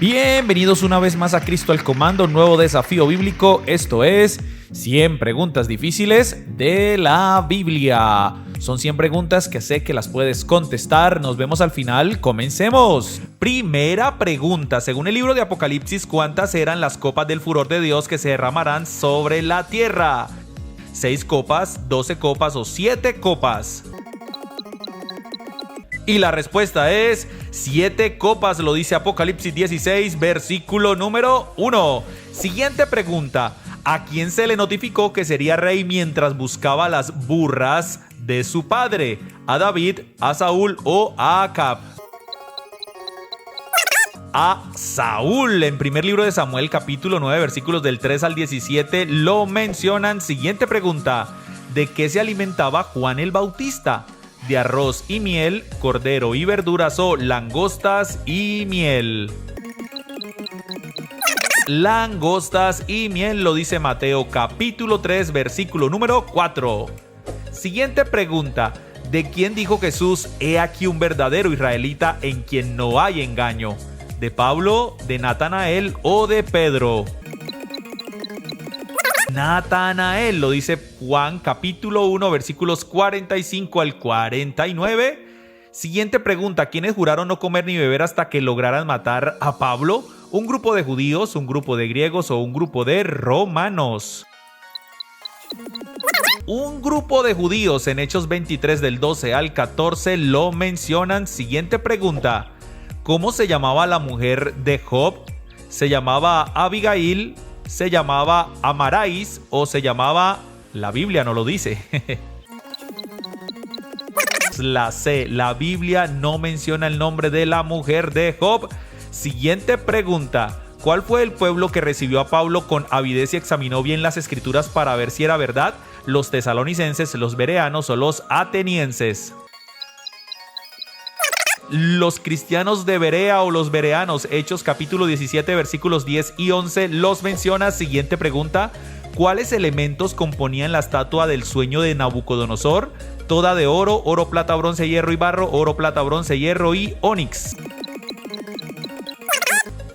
Bienvenidos una vez más a Cristo al Comando, nuevo desafío bíblico. Esto es 100 preguntas difíciles de la Biblia. Son 100 preguntas que sé que las puedes contestar. Nos vemos al final. ¡Comencemos! Primera pregunta. Según el libro de Apocalipsis, ¿cuántas eran las copas del furor de Dios que se derramarán sobre la tierra? ¿6 copas, 12 copas o 7 copas? Y la respuesta es 7 copas, lo dice Apocalipsis 16, versículo número 1. Siguiente pregunta. ¿A quién se le notificó que sería rey mientras buscaba las burras de su padre? ¿A David, a Saúl o a Acab? A Saúl. En primer libro de Samuel, capítulo 9, versículos del 3 al 17, lo mencionan. Siguiente pregunta. ¿De qué se alimentaba Juan el Bautista? ¿De arroz y miel, cordero y verduras o langostas y miel? Langostas y miel, lo dice Mateo capítulo 3, versículo número 4. Siguiente pregunta. ¿De quién dijo Jesús: he aquí un verdadero israelita en quien no hay engaño? ¿De Pablo, de Natanael o de Pedro? Natanael, lo dice Juan capítulo 1, versículos 45 al 49. Siguiente pregunta. ¿Quiénes juraron no comer ni beber hasta que lograran matar a Pablo? ¿Un grupo de judíos, un grupo de griegos o un grupo de romanos? Un grupo de judíos. En Hechos 23 del 12 al 14 lo mencionan. Siguiente pregunta. ¿Cómo se llamaba la mujer de Job? ¿Se llamaba Abigail? ¿Se llamaba Amarais o se llamaba... La Biblia no lo dice? La C. La Biblia no menciona el nombre de la mujer de Job. Siguiente pregunta. ¿Cuál fue el pueblo que recibió a Pablo con avidez y examinó bien las escrituras para ver si era verdad? ¿Los tesalonicenses, los bereanos o los atenienses? Los cristianos de Berea o los bereanos. Hechos capítulo 17 versículos 10 y 11 los menciona. Siguiente pregunta. ¿Cuáles elementos componían la estatua del sueño de Nabucodonosor? Toda de oro, oro, plata, bronce, hierro y barro, oro, plata, bronce, hierro y onix.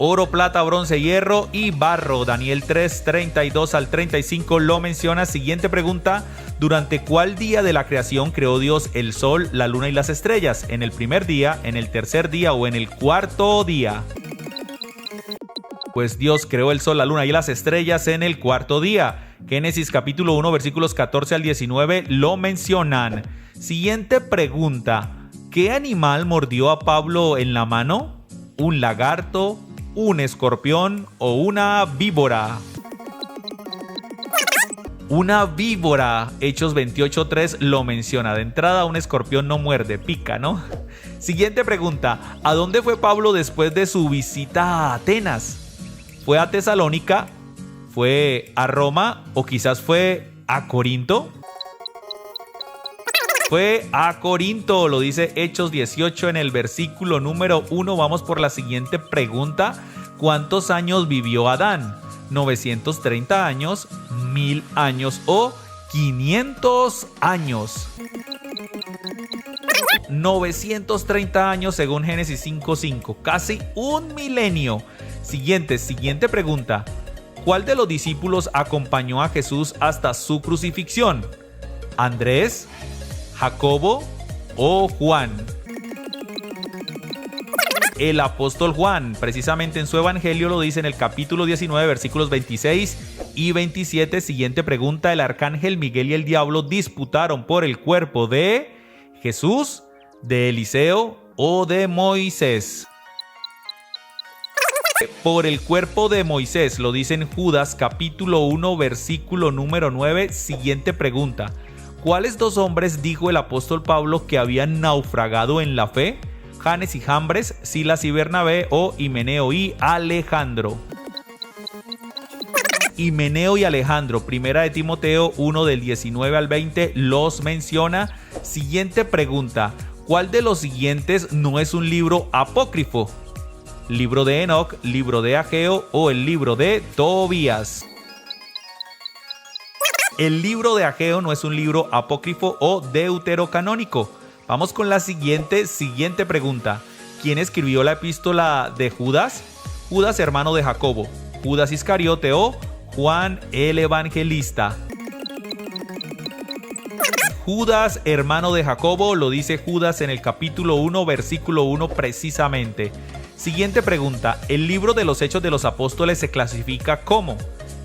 Oro, plata, bronce, hierro y barro. Daniel 3, 32 al 35 lo menciona. Siguiente pregunta. ¿Durante cuál día de la creación creó Dios el sol, la luna y las estrellas? ¿En el primer día, en el tercer día o en el cuarto día? Pues Dios creó el sol, la luna y las estrellas en el cuarto día. Génesis capítulo 1 versículos 14 al 19 lo mencionan. Siguiente pregunta. ¿Qué animal mordió a Pablo en la mano? ¿Un lagarto, un escorpión o una víbora? Una víbora. Hechos 28:3 lo menciona. De entrada, un escorpión no muerde, pica, ¿no? Siguiente pregunta. ¿A dónde fue Pablo después de su visita a Atenas? ¿Fue a Tesalónica? ¿Fue a Roma? ¿O quizás fue a Corinto? Fue a Corinto, lo dice Hechos 18 en el versículo número 1. Vamos por la siguiente pregunta. ¿Cuántos años vivió Adán? ¿930 años, 1000 años o 500 años? 930 años según Génesis 5:5, casi un milenio. Siguiente pregunta. ¿Cuál de los discípulos acompañó a Jesús hasta su crucifixión? ¿Andrés, Jacobo o Juan? El apóstol Juan, precisamente en su evangelio lo dice en el capítulo 19, versículos 26 y 27. Siguiente pregunta. ¿El arcángel Miguel y el diablo disputaron por el cuerpo de Jesús, de Eliseo o de Moisés? Por el cuerpo de Moisés, lo dice en Judas capítulo 1, versículo número 9. Siguiente pregunta. ¿Cuáles dos hombres dijo el apóstol Pablo que habían naufragado en la fe? ¿Janes y Jambres, Silas y Bernabé o Himeneo y Alejandro? Himeneo y Alejandro. Primera de Timoteo 1 del 19 al 20 los menciona. Siguiente pregunta. ¿Cuál de los siguientes no es un libro apócrifo? ¿Libro de Enoc, libro de Ageo o el libro de Tobías? El libro de Ageo no es un libro apócrifo o deuterocanónico. Vamos con la siguiente pregunta. ¿Quién escribió la epístola de Judas? Judas hermano de Jacobo, Judas Iscariote o Juan el Evangelista. Judas hermano de Jacobo, lo dice Judas en el capítulo 1, versículo 1 precisamente. Siguiente pregunta, ¿el libro de los Hechos de los Apóstoles se clasifica como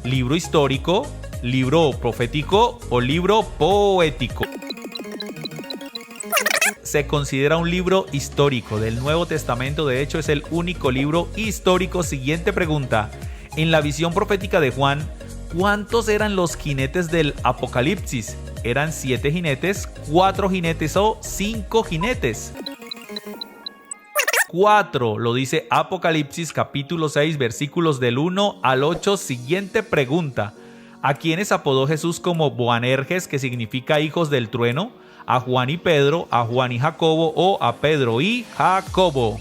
libro histórico, libro profético o libro poético? Se considera un libro histórico del Nuevo Testamento, de hecho es el único libro histórico. Siguiente pregunta, en la visión profética de Juan, ¿cuántos eran los jinetes del Apocalipsis? ¿Eran 7 jinetes, 4 jinetes o 5 jinetes? 4, lo dice Apocalipsis capítulo 6 versículos del 1 al 8. Siguiente pregunta, ¿a quiénes apodó Jesús como Boanerges, que significa hijos del trueno? ¿A Juan y Pedro, a Juan y Jacobo o a Pedro y Jacobo?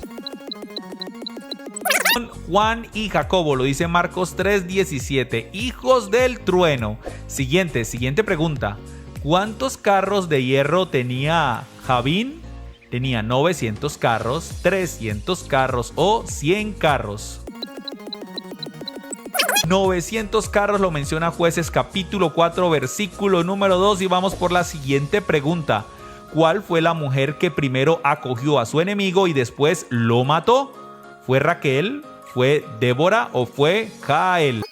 Juan y Jacobo, lo dice Marcos 3:17, hijos del trueno. Siguiente pregunta, ¿cuántos carros de hierro tenía Javín? ¿Tenía 900 carros, 300 carros o 100 carros? 900 carros lo menciona Jueces capítulo 4 versículo número 2 y vamos por la siguiente pregunta. ¿Cuál fue la mujer que primero acogió a su enemigo y después lo mató? ¿Fue Raquel, fue Débora o fue Jael?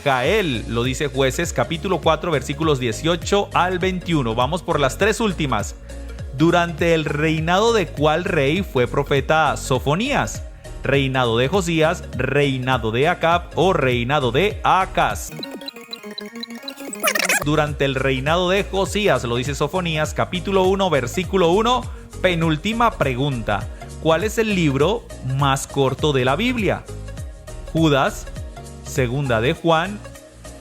Jael, lo dice Jueces capítulo 4 versículos 18 al 21. Vamos por las 3 últimas. ¿Durante el reinado de cuál rey fue profeta Sofonías? ¿Reinado de Josías, reinado de Acab o reinado de Acaz? Durante el reinado de Josías, lo dice Sofonías capítulo 1 versículo 1. Penúltima pregunta, ¿cuál es el libro más corto de la Biblia? ¿Judas, Segunda de Juan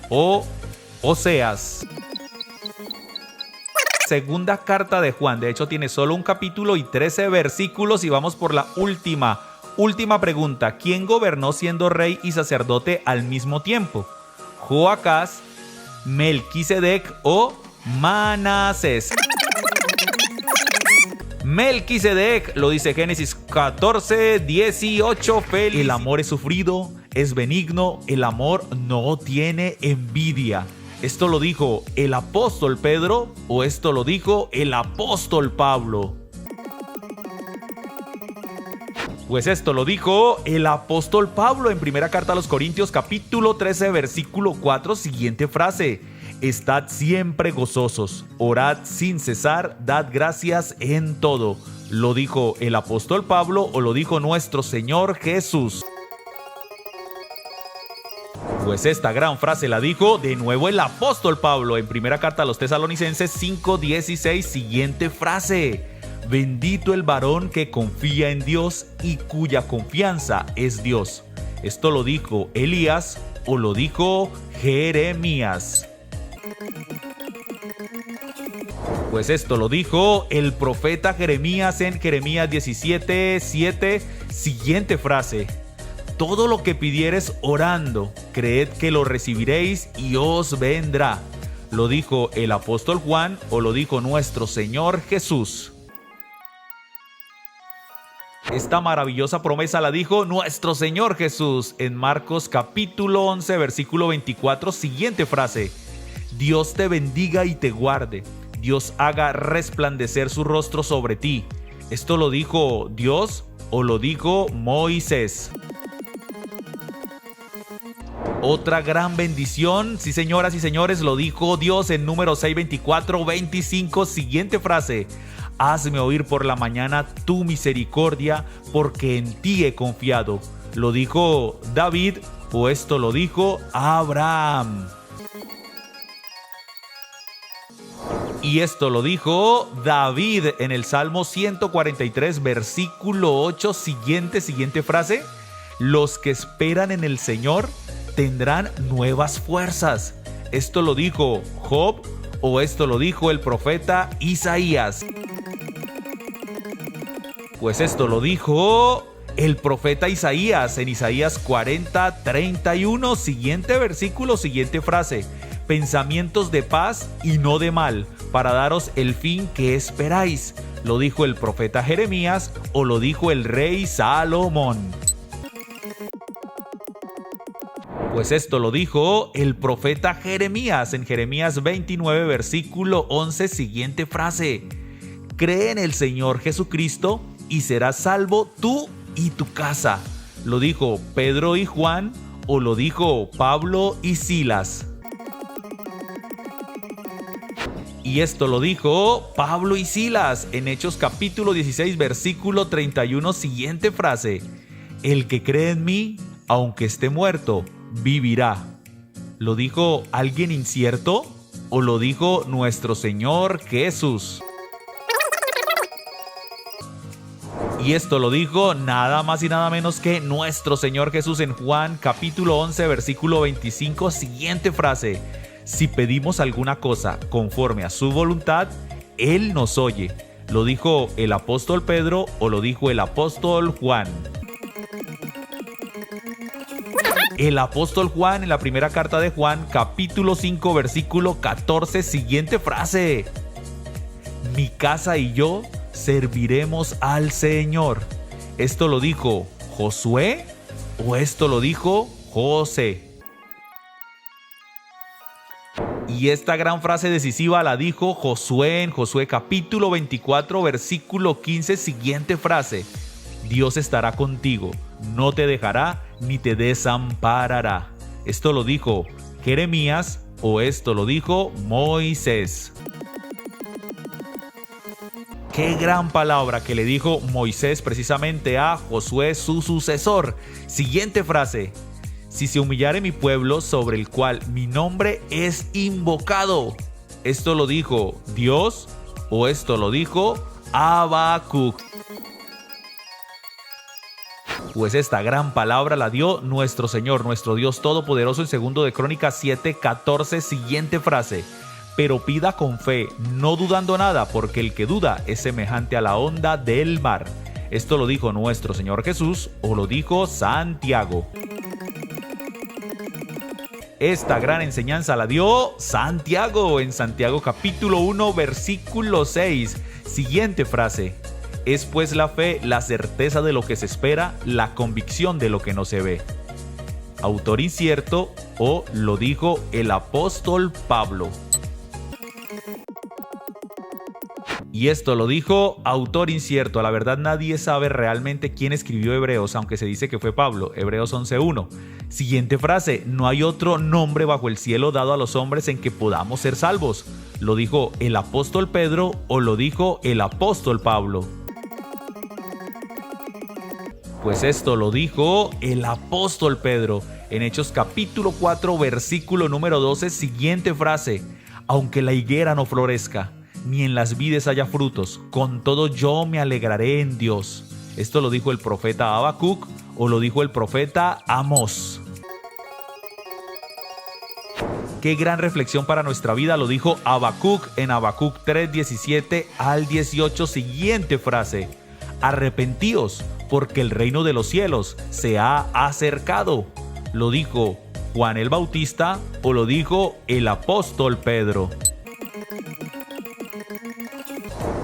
o Oseas? Segunda carta de Juan, de hecho tiene solo un capítulo y 13 versículos y vamos por la última pregunta. ¿Quién gobernó siendo rey y sacerdote al mismo tiempo? ¿Joacás, Melquisedec o Manasés? Melquisedec, lo dice Génesis 14:18. El amor es sufrido, es benigno, el amor no tiene envidia. ¿Esto lo dijo el apóstol Pedro o esto lo dijo el apóstol Pablo? Pues esto lo dijo el apóstol Pablo en primera carta a los Corintios capítulo 13 versículo 4. Siguiente frase, estad siempre gozosos, orad sin cesar, dad gracias en todo. ¿Lo dijo el apóstol Pablo o lo dijo nuestro Señor Jesús? Pues esta gran frase la dijo de nuevo el apóstol Pablo en primera carta a los Tesalonicenses 5:16. Siguiente frase, bendito el varón que confía en Dios y cuya confianza es Dios. ¿Esto lo dijo Elías o lo dijo Jeremías? Pues esto lo dijo el profeta Jeremías en Jeremías 17:7. Siguiente frase, todo lo que pidieres orando, creed que lo recibiréis y os vendrá. ¿Lo dijo el apóstol Juan o lo dijo nuestro Señor Jesús? Esta maravillosa promesa la dijo nuestro Señor Jesús en Marcos capítulo 11 versículo 24. Siguiente frase, Dios te bendiga y te guarde, Dios haga resplandecer su rostro sobre ti. ¿Esto lo dijo Dios o lo dijo Moisés? Otra gran bendición, sí señoras y señores, lo dijo Dios en Números 6:24-25. Siguiente frase, hazme oír por la mañana tu misericordia, porque en ti he confiado. ¿Lo dijo David o esto lo dijo Abraham? Y esto lo dijo David en el Salmo 143 versículo 8. Siguiente frase, los que esperan en el Señor tendrán nuevas fuerzas. ¿Esto lo dijo Job o esto lo dijo el profeta Isaías? Pues esto lo dijo el profeta Isaías en Isaías 40:31. Siguiente versículo, siguiente frase, pensamientos de paz y no de mal, para daros el fin que esperáis. ¿Lo dijo el profeta Jeremías o lo dijo el rey Salomón? Pues esto lo dijo el profeta Jeremías en Jeremías 29, versículo 11, siguiente frase: cree en el Señor Jesucristo y serás salvo tú y tu casa. ¿Lo dijo Pedro y Juan o lo dijo Pablo y Silas? Y esto lo dijo Pablo y Silas en Hechos capítulo 16, versículo 31, siguiente frase: el que cree en mí, aunque esté muerto, vivirá. ¿Lo dijo alguien incierto o lo dijo nuestro Señor Jesús? Y esto lo dijo nada más y nada menos que nuestro Señor Jesús en Juan capítulo 11, versículo 25, siguiente frase: si pedimos alguna cosa conforme a su voluntad, Él nos oye. ¿Lo dijo el apóstol Pedro o lo dijo el apóstol Juan? El apóstol Juan en la primera carta de Juan, capítulo 5, versículo 14, siguiente frase: mi casa y yo serviremos al Señor. ¿Esto lo dijo Josué o esto lo dijo José? Y esta gran frase decisiva la dijo Josué en Josué capítulo 24, versículo 15, siguiente frase: Dios estará contigo, no te dejará ni te desamparará. ¿Esto lo dijo Jeremías o esto lo dijo Moisés? Qué gran palabra que le dijo Moisés precisamente a Josué, su sucesor. Siguiente frase: si se humillare mi pueblo sobre el cual mi nombre es invocado. ¿Esto lo dijo Dios o esto lo dijo Habacuc? Pues esta gran palabra la dio nuestro Señor, nuestro Dios Todopoderoso en 2 de Crónicas 7, 14, siguiente frase: pero pida con fe, no dudando nada, porque el que duda es semejante a la onda del mar. ¿Esto lo dijo nuestro Señor Jesús o lo dijo Santiago? Esta gran enseñanza la dio Santiago en Santiago capítulo 1, versículo 6. Siguiente frase: es pues la fe la certeza de lo que se espera, la convicción de lo que no se ve. Autor incierto o lo dijo el apóstol Pablo. Y esto lo dijo autor incierto. La verdad, nadie sabe realmente quién escribió Hebreos, aunque se dice que fue Pablo. Hebreos 11:1. Siguiente frase: no hay otro nombre bajo el cielo dado a los hombres en que podamos ser salvos. ¿Lo dijo el apóstol Pedro o lo dijo el apóstol Pablo? Pues esto lo dijo el apóstol Pedro en Hechos capítulo 4, versículo número 12. Siguiente frase: aunque la higuera no florezca, ni en las vides haya frutos, con todo yo me alegraré en Dios. ¿Esto lo dijo el profeta Habacuc o lo dijo el profeta Amós? Qué gran reflexión para nuestra vida lo dijo Habacuc en Habacuc 3, 17 al 18. Siguiente frase: arrepentíos, porque el reino de los cielos se ha acercado. ¿Lo dijo Juan el Bautista o lo dijo el apóstol Pedro?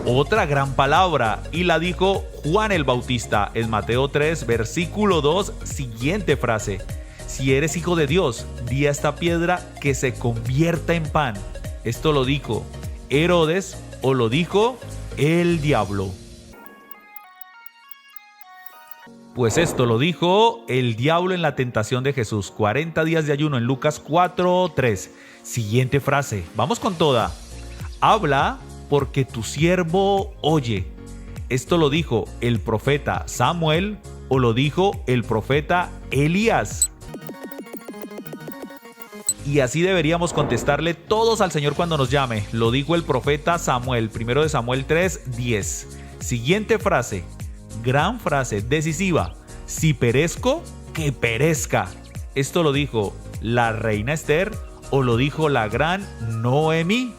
Otra gran palabra y la dijo Juan el Bautista en Mateo 3, versículo 2, siguiente frase: si eres hijo de Dios, di a esta piedra que se convierta en pan. ¿Esto lo dijo Herodes o lo dijo el diablo? Pues esto lo dijo el diablo en la tentación de Jesús. 40 días de ayuno en Lucas 4, 3. Siguiente frase, vamos con toda: habla porque tu siervo oye. ¿Esto lo dijo el profeta Samuel o lo dijo el profeta Elías? Y así deberíamos contestarle todos al Señor cuando nos llame. Lo dijo el profeta Samuel, 1 Samuel 3, 10. Siguiente frase, gran frase decisiva: si perezco, que perezca. ¿Esto lo dijo la reina Esther o lo dijo la gran Noemí?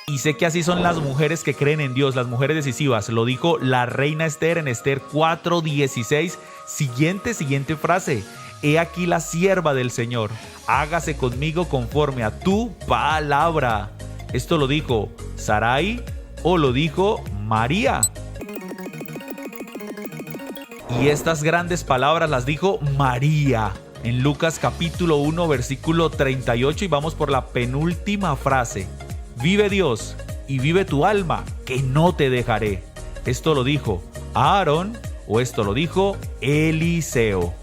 Y sé que así son las mujeres que creen en Dios, las mujeres decisivas. Lo dijo la reina Esther en Esther 4:16. Siguiente frase: he aquí la sierva del Señor, hágase conmigo conforme a tu palabra. ¿Esto lo dijo Sarai o lo dijo María? Y estas grandes palabras las dijo María en Lucas capítulo 1 versículo 38 y vamos por la penúltima frase. Vive Dios y vive tu alma, que no te dejaré. ¿Esto lo dijo Aarón o esto lo dijo Eliseo?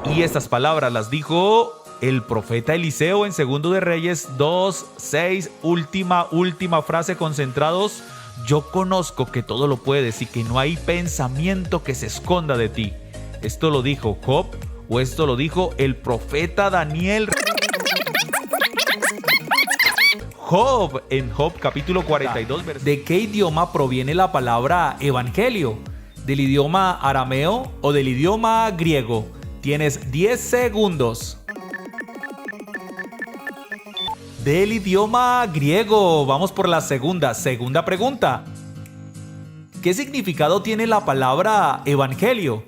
Y estas palabras las dijo el profeta Eliseo en 2 de Reyes 2:6, última frase, concentrados. Yo conozco que todo lo puedes y que no hay pensamiento que se esconda de ti. ¿Esto lo dijo Job o esto lo dijo el profeta Daniel? Job, en Job capítulo 42. ¿De qué idioma proviene la palabra evangelio? ¿Del idioma arameo o del idioma griego? Tienes 10 segundos. Del idioma griego. Vamos por la segunda pregunta. ¿Qué significado tiene la palabra evangelio?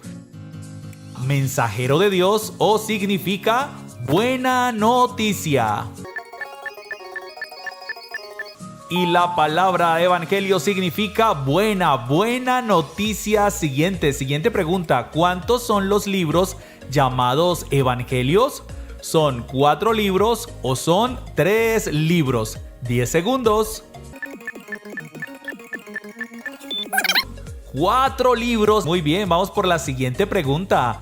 ¿Mensajero de Dios o significa buena noticia? Y la palabra evangelio significa buena noticia. Siguiente pregunta. ¿Cuántos son los libros llamados evangelios? ¿Son 4 libros o son 3 libros? 10 segundos. 4 libros. Muy bien, vamos por la siguiente pregunta.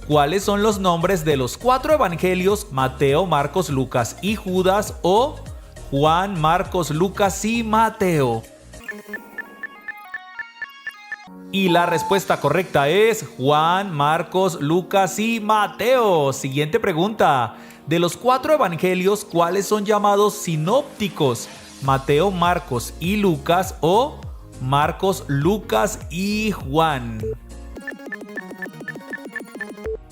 ¿Cuáles son los nombres de los 4 evangelios? Mateo, Marcos, Lucas y Judas, o Juan, Marcos, Lucas y Mateo. Y la respuesta correcta es Juan, Marcos, Lucas y Mateo. Siguiente pregunta. De los 4 evangelios, ¿cuáles son llamados sinópticos? Mateo, Marcos y Lucas, o Marcos, Lucas y Juan.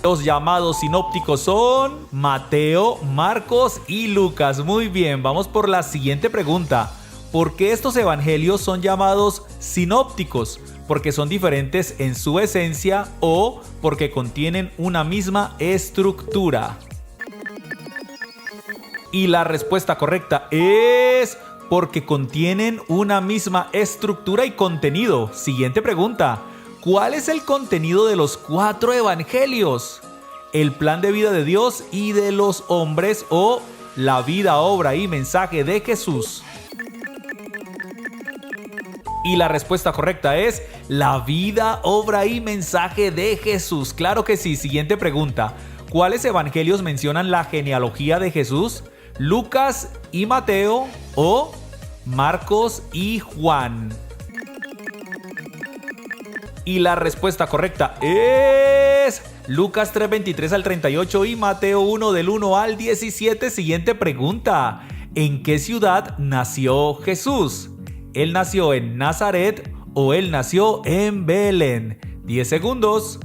Los llamados sinópticos son Mateo, Marcos y Lucas. Muy bien, vamos por la siguiente pregunta. ¿Por qué estos evangelios son llamados sinópticos? ¿Porque son diferentes en su esencia o porque contienen una misma estructura? Y la respuesta correcta es porque contienen una misma estructura y contenido. Siguiente pregunta. ¿Cuál es el contenido de los 4 evangelios? ¿El plan de vida de Dios y de los hombres o la vida, obra y mensaje de Jesús? Y la respuesta correcta es la vida, obra y mensaje de Jesús. Claro que sí. Siguiente pregunta. ¿Cuáles evangelios mencionan la genealogía de Jesús? ¿Lucas y Mateo o Marcos y Juan? Y la respuesta correcta es Lucas 3:23 al 38 y Mateo 1 del 1 al 17. Siguiente pregunta. ¿En qué ciudad nació Jesús? ¿Él nació en Nazaret o él nació en Belén? 10 segundos.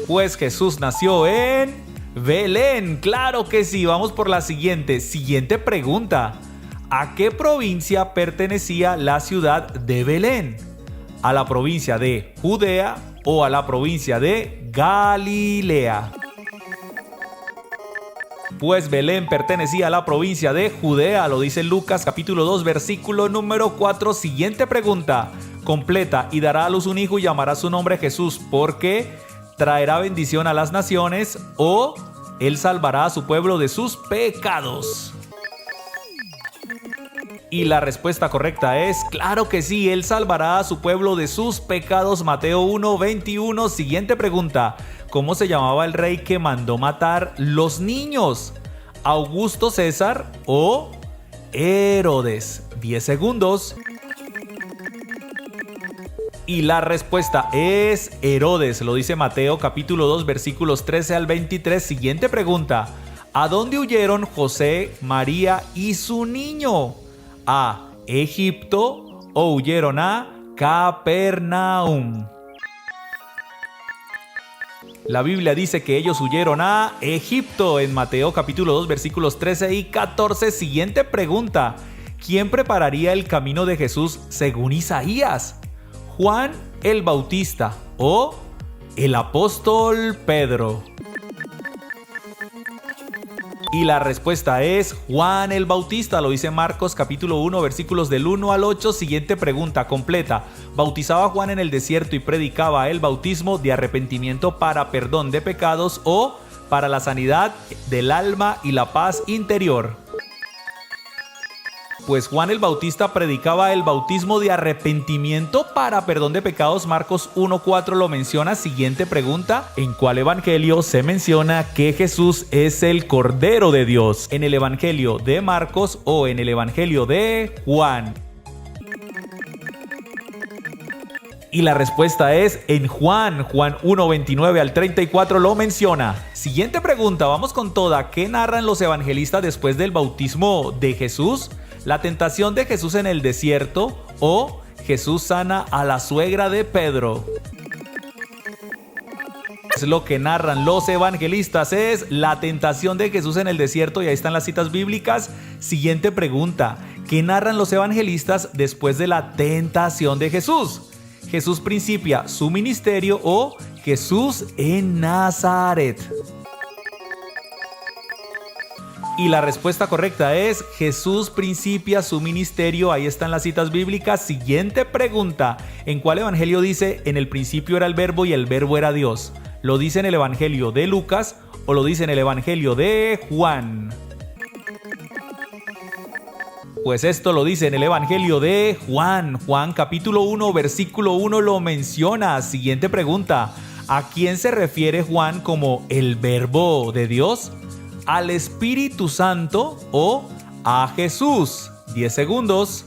Pues Jesús nació en Belén. Claro que sí. Vamos por la siguiente pregunta. ¿A qué provincia pertenecía la ciudad de Belén? ¿A la provincia de Judea o a la provincia de Galilea? Pues Belén pertenecía a la provincia de Judea, lo dice Lucas capítulo 2 versículo número 4. Siguiente pregunta. Completa: y dará a luz un hijo y llamará su nombre Jesús, porque traerá bendición a las naciones, o él salvará a su pueblo de sus pecados. Y la respuesta correcta es claro que sí, él salvará a su pueblo de sus pecados. Mateo 1:21. Siguiente pregunta. ¿Cómo se llamaba el rey que mandó matar los niños? ¿Augusto César o Herodes? 10 segundos. Y la respuesta es Herodes, lo dice Mateo capítulo 2 versículos 13 al 23. Siguiente pregunta. ¿A dónde huyeron José, María y su niño? ¿A Egipto o huyeron a Capernaum? La Biblia dice que ellos huyeron a Egipto en Mateo capítulo 2 versículos 13 y 14. Siguiente pregunta. ¿Quién prepararía el camino de Jesús según Isaías? ¿Juan el Bautista o el apóstol Pedro? Y la respuesta es Juan el Bautista, lo dice Marcos capítulo 1 versículos del 1 al 8. Siguiente pregunta completa. ¿Bautizaba Juan en el desierto y predicaba el bautismo de arrepentimiento para perdón de pecados o para la sanidad del alma y la paz interior? Pues Juan el Bautista predicaba el bautismo de arrepentimiento para perdón de pecados. Marcos 1:4 lo menciona. Siguiente pregunta. ¿En cuál evangelio se menciona que Jesús es el Cordero de Dios? ¿En el evangelio de Marcos o en el evangelio de Juan? Y la respuesta es en Juan 1:29 al 34 lo menciona. Siguiente pregunta, vamos con toda. ¿Qué narran los evangelistas después del bautismo de Jesús? ¿La tentación de Jesús en el desierto o Jesús sana a la suegra de Pedro? Lo que narran los evangelistas es la tentación de Jesús en el desierto y ahí están las citas bíblicas. Siguiente pregunta, ¿qué narran los evangelistas después de la tentación de Jesús? ¿Jesús principia su ministerio o Jesús en Nazaret? Y la respuesta correcta es Jesús principia su ministerio. Ahí están las citas bíblicas. Siguiente pregunta. ¿En cuál evangelio dice en el principio era el verbo y el verbo era Dios? ¿Lo dice en el evangelio de Lucas o lo dice en el evangelio de Juan? Pues esto lo dice en el evangelio de Juan. Juan capítulo 1 versículo 1 lo menciona. Siguiente pregunta. ¿A quién se refiere Juan como el verbo de Dios? ¿Al Espíritu Santo o a Jesús? 10 segundos.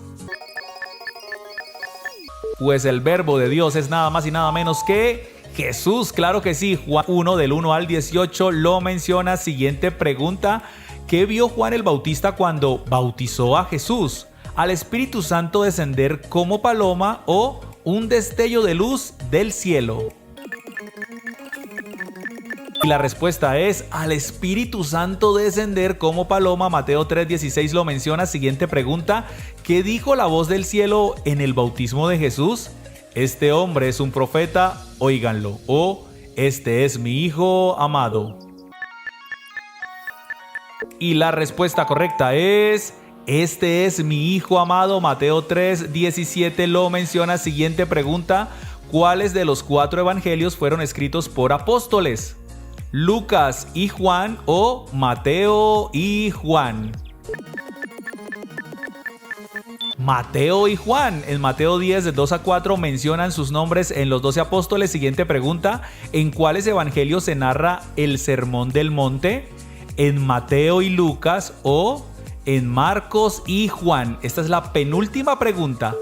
Pues el verbo de Dios es nada más y nada menos que Jesús. Claro que sí. Juan 1 del 1 al 18 lo menciona. Siguiente pregunta. ¿Qué vio Juan el Bautista cuando bautizó a Jesús? ¿Al Espíritu Santo descender como paloma o un destello de luz del cielo? Y la respuesta es al Espíritu Santo descender como paloma. Mateo 3:16 lo menciona. Siguiente pregunta. ¿Qué dijo la voz del cielo en el bautismo de Jesús? Este hombre es un profeta, óiganlo. O este es mi hijo amado. Y la respuesta correcta es este es mi hijo amado. Mateo 3:17 lo menciona. Siguiente pregunta. ¿Cuáles de los 4 evangelios fueron escritos por apóstoles? ¿Lucas y Juan o Mateo y Juan? Mateo y Juan. En Mateo 10 de 2 a 4 mencionan sus nombres en los 12 apóstoles. Siguiente pregunta. ¿En cuáles evangelios se narra el Sermón del Monte? ¿En Mateo y Lucas o en Marcos y Juan? Esta es la penúltima pregunta.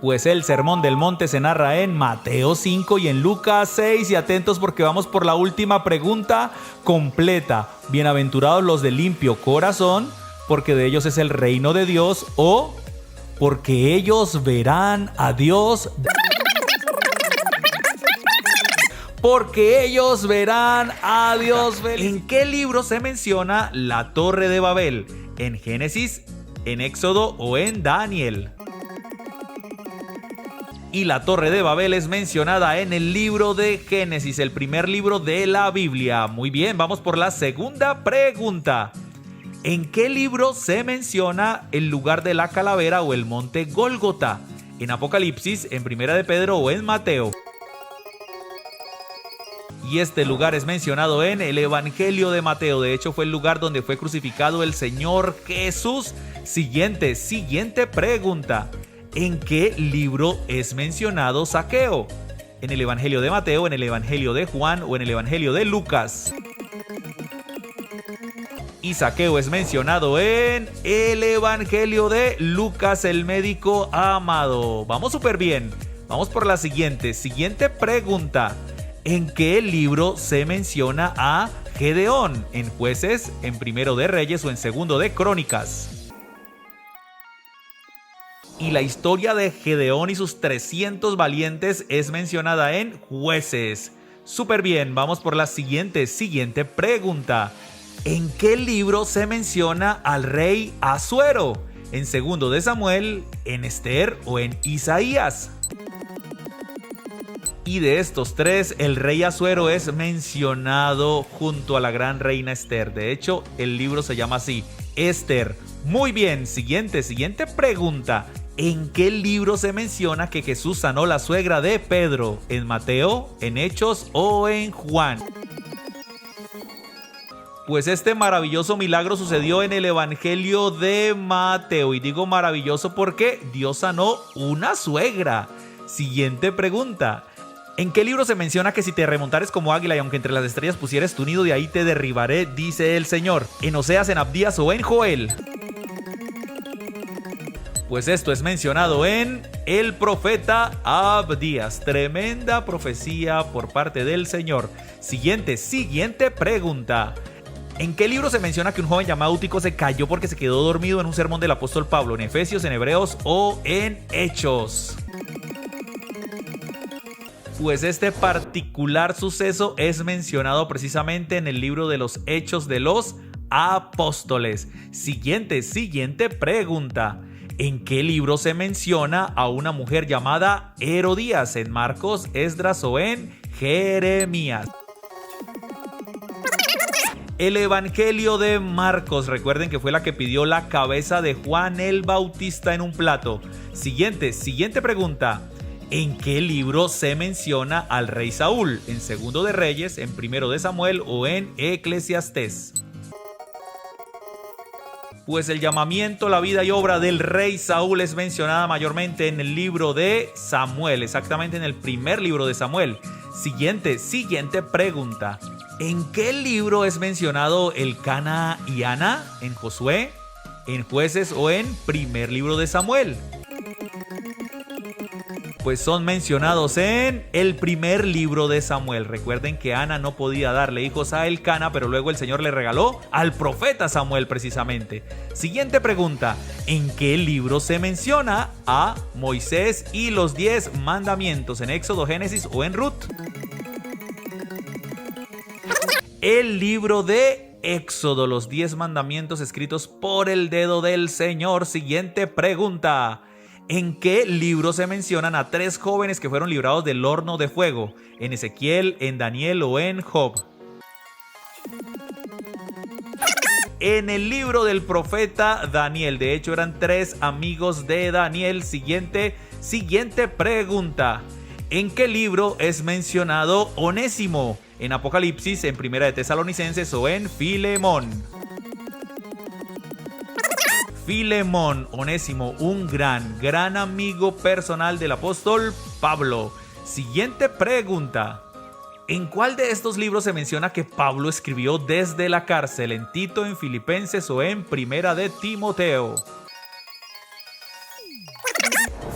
Pues el Sermón del Monte se narra en Mateo 5 y en Lucas 6. Y atentos porque vamos por la última pregunta completa. Bienaventurados los de limpio corazón, porque de ellos es el reino de Dios, o porque ellos verán a Dios. Porque ellos verán a Dios. ¿En qué libro se menciona la Torre de Babel? ¿En Génesis, en Éxodo o en Daniel? Y la Torre de Babel es mencionada en el libro de Génesis, el primer libro de la Biblia. Muy bien, vamos por la segunda pregunta. ¿En qué libro se menciona el lugar de la calavera o el monte Gólgota? ¿En Apocalipsis, en Primera de Pedro o en Mateo? Y este lugar es mencionado en el Evangelio de Mateo. De hecho, fue el lugar donde fue crucificado el Señor Jesús. Siguiente pregunta. ¿En qué libro es mencionado Zaqueo? ¿En el Evangelio de Mateo, en el Evangelio de Juan o en el Evangelio de Lucas? Y Zaqueo es mencionado en el Evangelio de Lucas, el médico amado. Vamos súper bien. Vamos por la siguiente pregunta. ¿En qué libro se menciona a Gedeón? ¿En Jueces, en Primero de Reyes o en Segundo de Crónicas? Y la historia de Gedeón y sus 300 valientes es mencionada en Jueces. Súper bien, vamos por la siguiente pregunta. ¿En qué libro se menciona al rey Asuero? ¿En Segundo de Samuel, en Esther o en Isaías? Y de estos tres, el rey Asuero es mencionado junto a la gran reina Esther. De hecho, el libro se llama así, Esther. Muy bien, siguiente pregunta. ¿En qué libro se menciona que Jesús sanó la suegra de Pedro? ¿En Mateo, en Hechos o en Juan? Pues este maravilloso milagro sucedió en el Evangelio de Mateo. Y digo maravilloso porque Dios sanó una suegra. Siguiente pregunta. ¿En qué libro se menciona que si te remontares como águila y aunque entre las estrellas pusieres tu nido, de ahí te derribaré, dice el Señor? ¿En Oseas, en Abdías o en Joel? Pues esto es mencionado en el profeta Abdías. Tremenda profecía por parte del Señor. Siguiente pregunta. ¿En qué libro se menciona que un joven llamado Eutico se cayó porque se quedó dormido en un sermón del apóstol Pablo? ¿En Efesios, en Hebreos o en Hechos? Pues este particular suceso es mencionado precisamente en el libro de los Hechos de los Apóstoles. Siguiente pregunta. ¿En qué libro se menciona a una mujer llamada Herodías? ¿En Marcos, Esdras o en Jeremías? El Evangelio de Marcos, recuerden que fue la que pidió la cabeza de Juan el Bautista en un plato. Siguiente pregunta. ¿En qué libro se menciona al rey Saúl? ¿En Segundo de Reyes, en Primero de Samuel o en Eclesiastés? Pues el llamamiento, la vida y obra del rey Saúl es mencionada mayormente en el libro de Samuel, exactamente en el primer libro de Samuel. Siguiente pregunta. ¿En qué libro es mencionado Elcana y Ana? ¿En Josué, en Jueces o en primer libro de Samuel? Pues son mencionados en el primer libro de Samuel. Recuerden que Ana no podía darle hijos a Elcana, pero luego el Señor le regaló al profeta Samuel precisamente. Siguiente pregunta. ¿En qué libro se menciona a Moisés y los 10 mandamientos? ¿En Éxodo, Génesis o en Ruth? El libro de Éxodo, los 10 mandamientos escritos por el dedo del Señor. Siguiente pregunta. ¿En qué libro se mencionan a 3 jóvenes que fueron librados del horno de fuego? ¿En Ezequiel, en Daniel o en Job? En el libro del profeta Daniel. De hecho, eran 3 amigos de Daniel. Siguiente pregunta. ¿En qué libro es mencionado Onésimo? ¿En Apocalipsis, en Primera de Tesalonicenses o en Filemón? Filemón, Onésimo, un gran amigo personal del apóstol Pablo. Siguiente pregunta. ¿En cuál de estos libros se menciona que Pablo escribió desde la cárcel? ¿En Tito, en Filipenses o en Primera de Timoteo?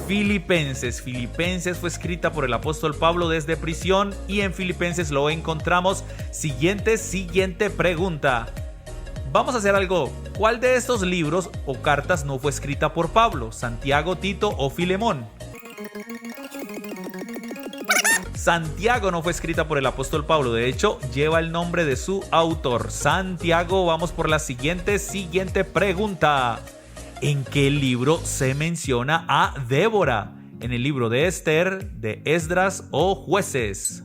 Filipenses fue escrita por el apóstol Pablo desde prisión y en Filipenses lo encontramos. Siguiente pregunta. Vamos a hacer algo. ¿Cuál de estos libros o cartas no fue escrita por Pablo? ¿Santiago, Tito o Filemón? Santiago no fue escrita por el apóstol Pablo. De hecho, lleva el nombre de su autor, Santiago. Vamos por la siguiente pregunta. ¿En qué libro se menciona a Débora? ¿En el libro de Esther, de Esdras o Jueces?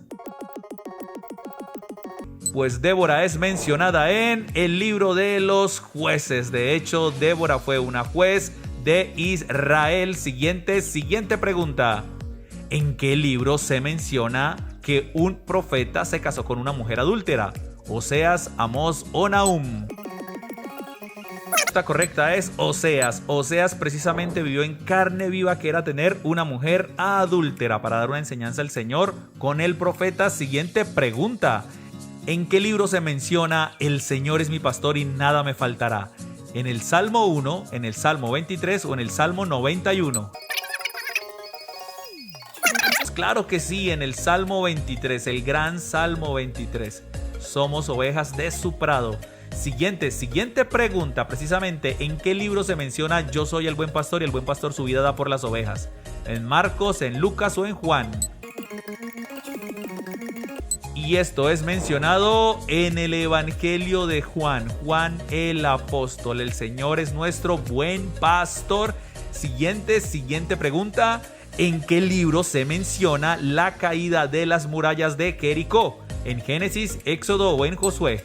Pues Débora es mencionada en el libro de los Jueces. De hecho, Débora fue una juez de Israel. Siguiente pregunta. ¿En qué libro se menciona que un profeta se casó con una mujer adúltera? Oseas, Amós o Nahum. La correcta es Oseas. Oseas precisamente vivió en carne viva que era tener una mujer adúltera para dar una enseñanza al Señor con el profeta. Siguiente pregunta. ¿En qué libro se menciona el Señor es mi pastor y nada me faltará? ¿En el Salmo 1, en el Salmo 23 o en el Salmo 91? Claro que sí, en el Salmo 23, el gran Salmo 23. Somos ovejas de su prado. Siguiente pregunta, precisamente, ¿en qué libro se menciona yo soy el buen pastor y el buen pastor su vida da por las ovejas? ¿En Marcos, en Lucas o en Juan? Y esto es mencionado en el Evangelio de Juan. Juan el apóstol. El Señor es nuestro buen pastor. Siguiente pregunta. ¿En qué libro se menciona la caída de las murallas de Jericó? ¿En Génesis, Éxodo o en Josué?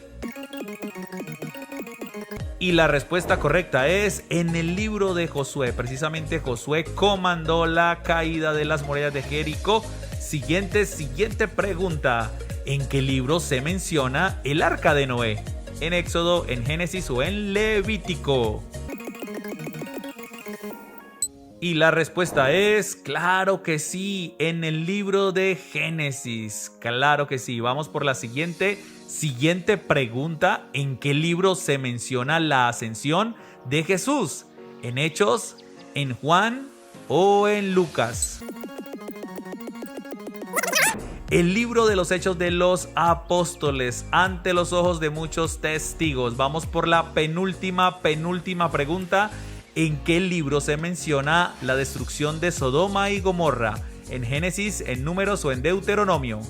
Y la respuesta correcta es en el libro de Josué. Precisamente Josué comandó la caída de las murallas de Jericó. Siguiente pregunta. ¿En qué libro se menciona el arca de Noé? ¿En Éxodo, en Génesis o en Levítico? Y la respuesta es, claro que sí, en el libro de Génesis. Claro que sí. Vamos por la siguiente pregunta. ¿En qué libro se menciona la ascensión de Jesús? ¿En Hechos, en Juan o en Lucas? El libro de los Hechos de los Apóstoles, ante los ojos de muchos testigos. Vamos por la penúltima pregunta. ¿En qué libro se menciona la destrucción de Sodoma y Gomorra? ¿En Génesis, en Números o en Deuteronomio?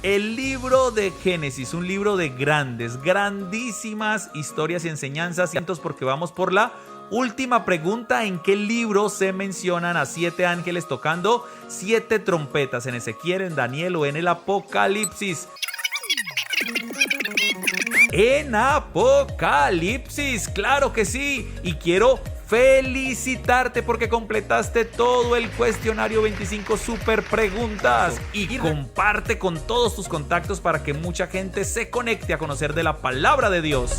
El libro de Génesis, un libro de grandísimas historias y enseñanzas, porque vamos por la última pregunta. ¿En qué libro se mencionan a 7 ángeles tocando 7 trompetas? ¿En Ezequiel, en Daniel o en el Apocalipsis? En Apocalipsis, claro que sí. Y quiero felicitarte porque completaste todo el cuestionario 25 super preguntas. Y comparte con todos tus contactos para que mucha gente se conecte a conocer de la palabra de Dios.